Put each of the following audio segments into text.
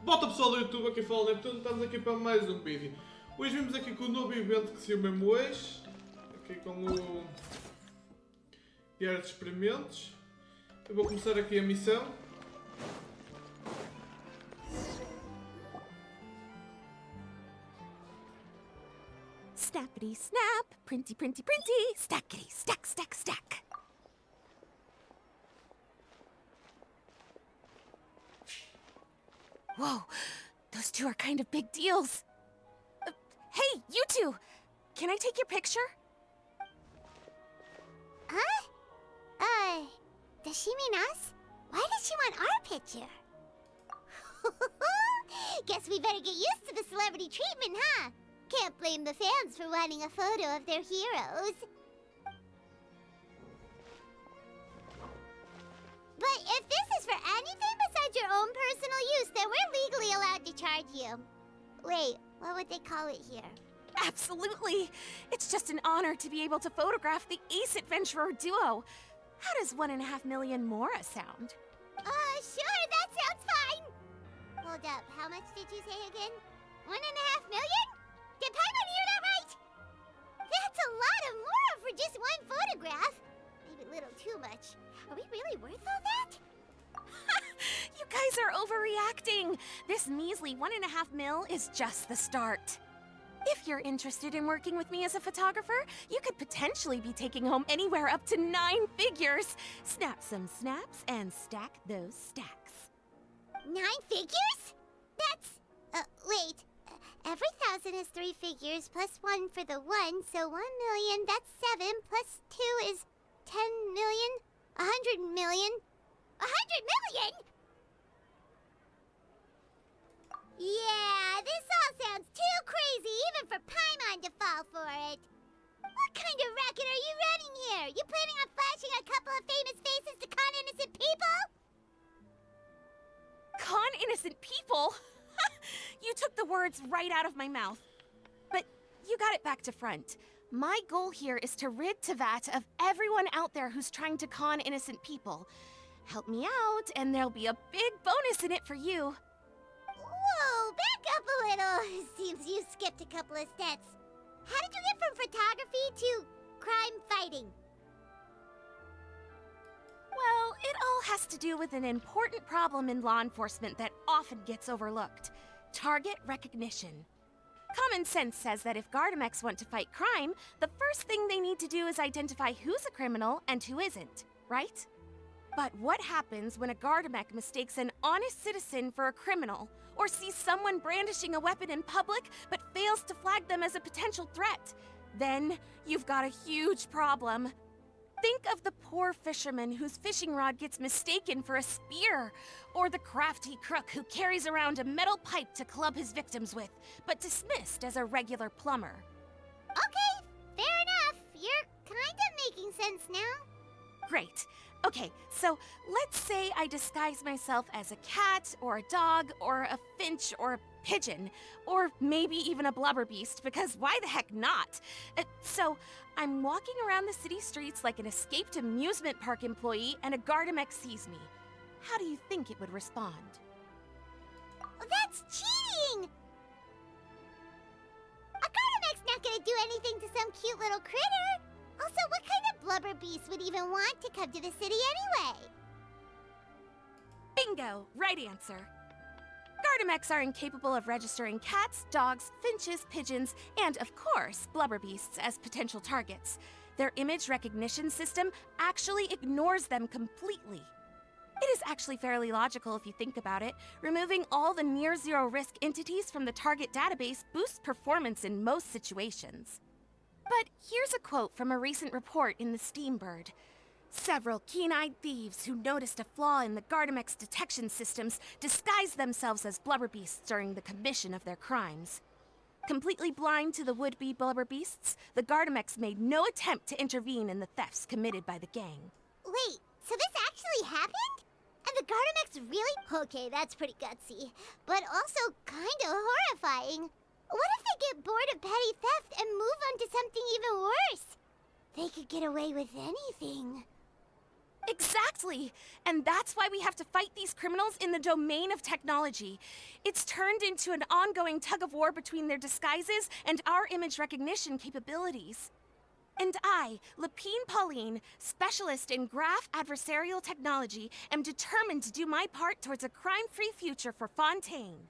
Bota pessoal do YouTube, aqui fala Neptuno, estamos aqui para mais um vídeo. Hoje vimos aqui com o novo evento que saiu mesmo hoje, aqui com o Diário de Experimentos. Eu vou começar aqui a missão. Snappity snap, printy printy printy, stackity stack stack stack. Whoa, those two are kind of big deals. Hey, you two! Can I take your picture? Huh? Does she mean us? Why does she want our picture? Guess we better get used to the celebrity treatment, huh? Can't blame the fans for wanting a photo of their heroes. But if this is for anything besides your own personal use, then we're legally allowed to charge you. Wait, what would they call it here? Absolutely! It's just an honor to be able to photograph the Ace Adventurer duo. How does 1.5 million Mora sound? Sure, that sounds fine. Hold up, how much did you say again? 1.5 million? Did Paimon hear that right? That's a lot of Mora for just one photograph. Maybe a little too much. Are we really worth all that? You guys are overreacting. This measly 1.5 mil is just the start. If you're interested in working with me as a photographer, you could potentially be taking home anywhere up to 9 figures. Snap some snaps and stack those stacks. 9 figures? That's... wait. Every 1,000 is 3 figures, plus 1 for the 1, so 1 million, that's 7, plus 2 is 10 million, 100 million. 100 million?! Yeah, this all sounds too crazy even for Paimon to fall for it. What kind of racket are you running here? You planning on flashing a couple of famous faces to con innocent people? Con innocent people? You took the words right out of my mouth. But you got it back to front. My goal here is to rid Tevat of everyone out there who's trying to con innocent people. Help me out, and there'll be a big bonus in it for you. Whoa, back up a little. Seems you skipped a couple of steps. How did you get from photography to crime fighting? Well, it all has to do with an important problem in law enforcement that often gets overlooked. Target recognition. Common sense says that if Gardamex want to fight crime, the first thing they need to do is identify who's a criminal and who isn't, right? But what happens when a Gardamex mistakes an honest citizen for a criminal, or sees someone brandishing a weapon in public but fails to flag them as a potential threat? Then you've got a huge problem. Think of the poor fisherman whose fishing rod gets mistaken for a spear, or the crafty crook who carries around a metal pipe to club his victims with, but dismissed as a regular plumber. Okay, fair enough. You're kind of making sense now. Great. Okay, so let's say I disguise myself as a cat, or a dog, or a finch, or a pigeon, or maybe even a blubber beast, because why the heck not? So I'm walking around the city streets like an escaped amusement park employee, and a Gardamex sees me. How do you think it would respond? That's cheating! A Gardamex not gonna do anything to some cute little critter. Also, what kind of blubber beast would even want to come to the city anyway? Bingo! Right answer. Gardamex are incapable of registering cats, dogs, finches, pigeons, and, of course, blubber beasts as potential targets. Their image recognition system actually ignores them completely. It is actually fairly logical if you think about it. Removing all the near-zero risk entities from the target database boosts performance in most situations. But here's a quote from a recent report in the Steambird. Several keen-eyed thieves who noticed a flaw in the Gardamex detection systems disguised themselves as blubber beasts during the commission of their crimes. Completely blind to the would-be blubber beasts, the Gardamex made no attempt to intervene in the thefts committed by the gang. Wait, so this actually happened? And the Gardamex really? Okay, that's pretty gutsy. But also kinda horrifying. What if they get bored of petty theft and move on to something even worse? They could get away with anything. Exactly! And that's why we have to fight these criminals in the domain of technology. It's turned into an ongoing tug-of-war between their disguises and our image recognition capabilities. And I, Lapine Pauline, specialist in graph adversarial technology, am determined to do my part towards a crime-free future for Fontaine.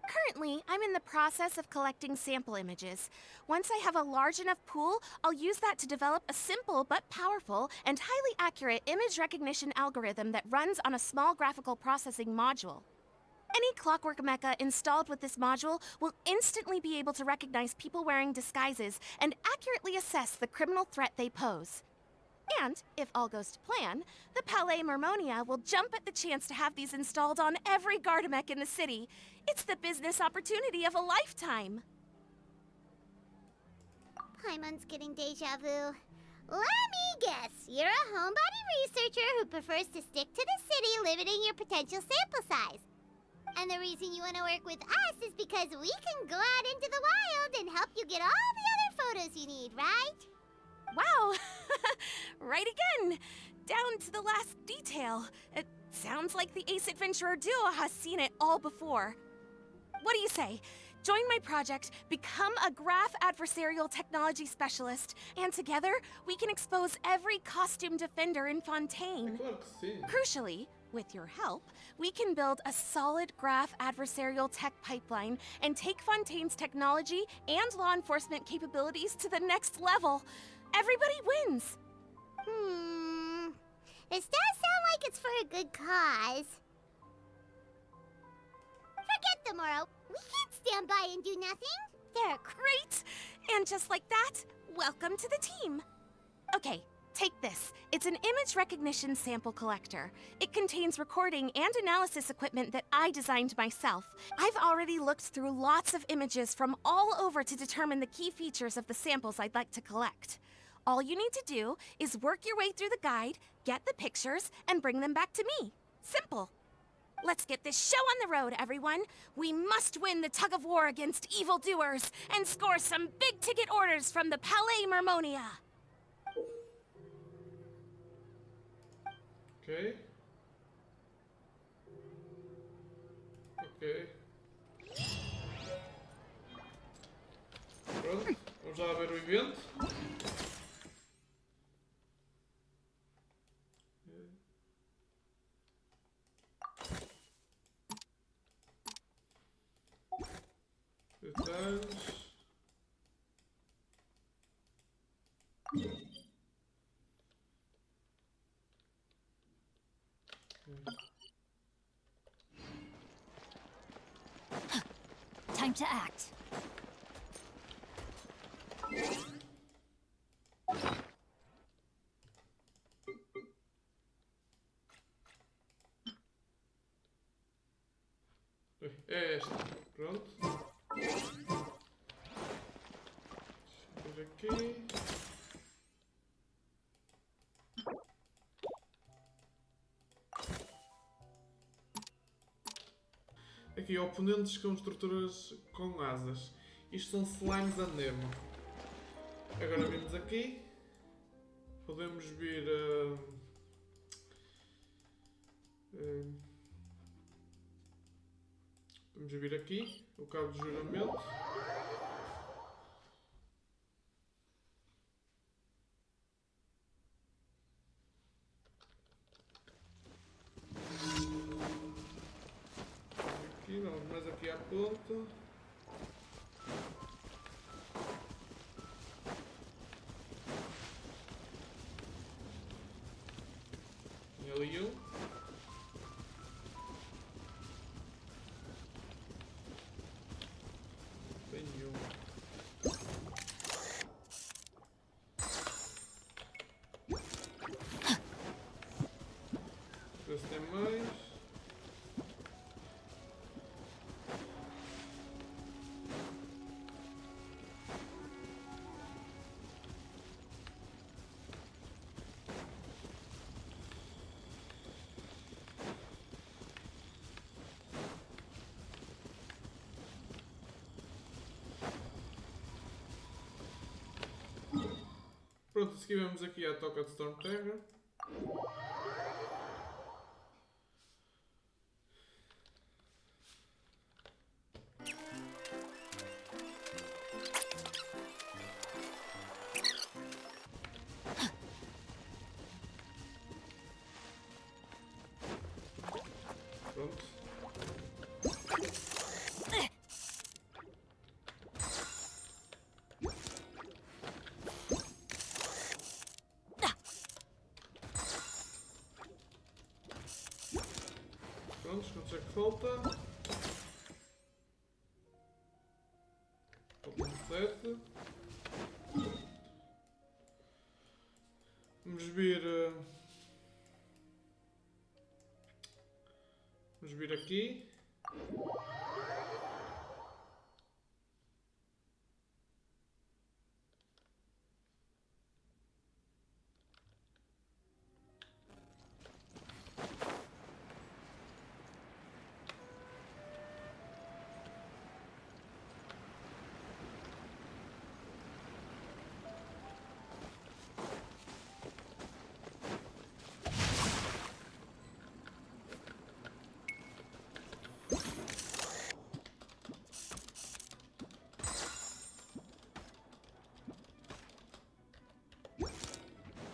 Currently, I'm in the process of collecting sample images. Once I have a large enough pool, I'll use that to develop a simple but powerful and highly accurate image recognition algorithm that runs on a small graphical processing module. Any clockwork mecha installed with this module will instantly be able to recognize people wearing disguises and accurately assess the criminal threat they pose. And, if all goes to plan, the Palais Mermonia will jump at the chance to have these installed on every Gardamek in the city. It's the business opportunity of a lifetime. Paimon's getting deja vu. Let me guess, you're a homebody researcher who prefers to stick to the city, limiting your potential sample size. And the reason you want to work with us is because we can go out into the wild and help you get all the other photos you need, right? Wow! Right again! Down to the last detail. It sounds like the Ace Adventurer duo has seen it all before. What do you say? Join my project, become a graph adversarial technology specialist, and together we can expose every costume defender in Fontaine. Claro que sim. Crucially, with your help, we can build a solid graph adversarial tech pipeline and take Fontaine's technology and law enforcement capabilities to the next level. Everybody wins! This does sound like it's for a good cause. Forget tomorrow. We can't stand by and do nothing. They're great! And just like that, welcome to the team. Okay, take this. It's an image recognition sample collector. It contains recording and analysis equipment that I designed myself. I've already looked through lots of images from all over to determine the key features of the samples I'd like to collect. All you need to do is work your way through the guide, get the pictures, and bring them back to me. Simple. Let's get this show on the road, everyone. We must win the tug-of-war against evildoers and score some big-ticket orders from the Palais Mermonia. Ok. Ok. Pronto, vamos lá ver o evento. Detalhes. Time to act. É esta. Pronto. Deixa eu ver aqui. Aqui, oponentes com estruturas com asas. Isto são slimes a Nemo. Agora vimos aqui. Podemos vir vamos vir aqui. O cabo de juramento. Aqui, vamos mais aqui à ponta. E ali um. Tenho um. Ver se tem mais. Pronto, a seguir vamos aqui à toca de Storm Terra. Quantos é que falta? Faltam 7. Vamos vir... Vamos vir aqui.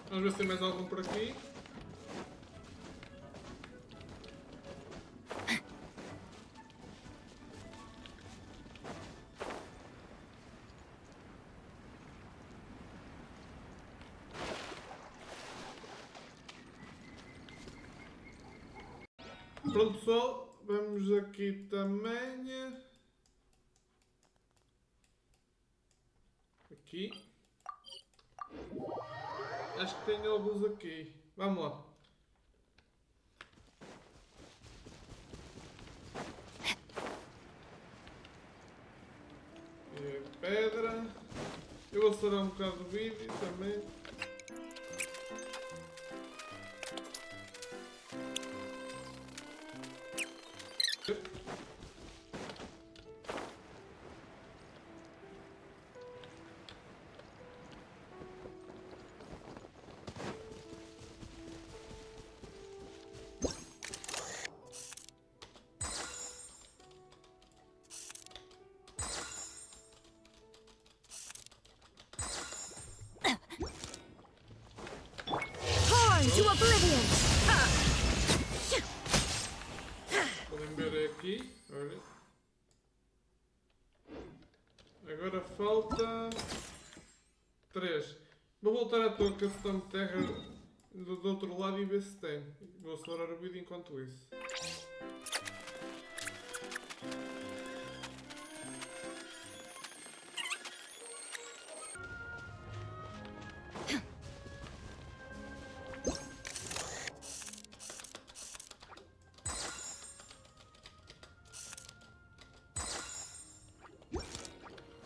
Vamos ver se tem mais algum por aqui. Pronto pessoal, vamos aqui também. Aqui. Acho que tem alguns aqui. Vamos lá. E a pedra. Eu vou acelerar um bocado do vídeo também. To oblivion! Podem ver aqui, olha. Agora falta 3. Vou voltar à tua questão de terra do outro lado e ver se tem. Vou acelerar o vídeo enquanto isso.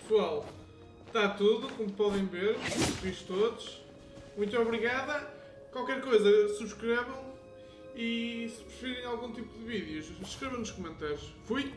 Pessoal, está tudo, como podem ver, fiz todos. Muito obrigada. Qualquer coisa, subscrevam e se preferirem algum tipo de vídeos, escrevam nos comentários. Fui!